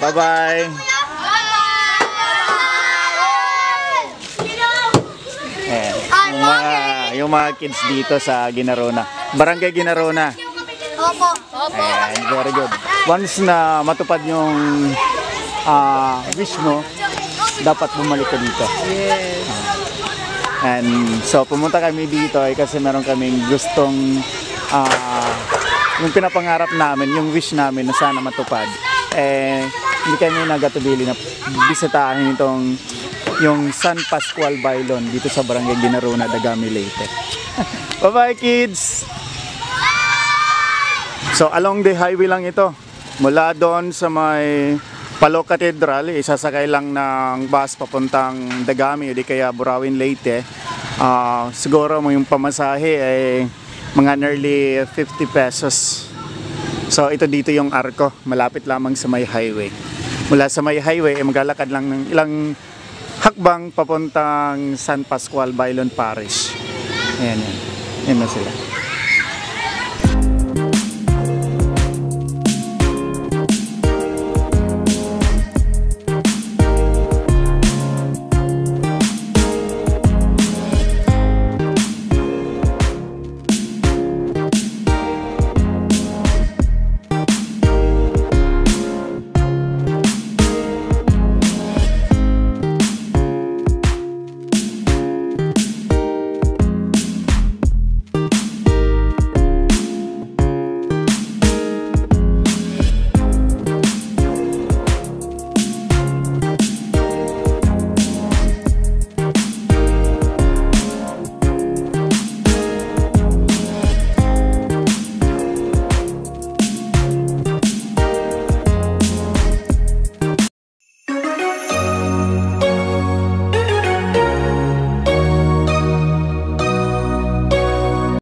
Bye-bye! Yung mga kids dito sa Ginarona. Barangay Ginarona. Opo. Very good. Once na matupad yung wish mo, dapat bumalik ka dito. Yes. And so pumunta kami dito kasi meron kaming gustong yung pinapangarap namin, yung wish namin na sana matupad. Hindi kami nagatubili na bisitahin itong yung San Pascual Bailon dito sa Barangay Ginarona, Dagami, Leyte. Bye-bye kids! So along the highway lang ito. Mula doon sa may Palo Cathedral, isasakay lang ng bus papuntang Dagami o di kaya Burawin, Leyte. Siguro yung pamasahe ay mga nearly 50 pesos. So ito dito yung Arco, malapit lamang sa may highway. Mula sa may highway, maglalakad lang ng ilang hakbang papuntang San Pascual Bailon Parish. Ayan, yan. Yan na sila.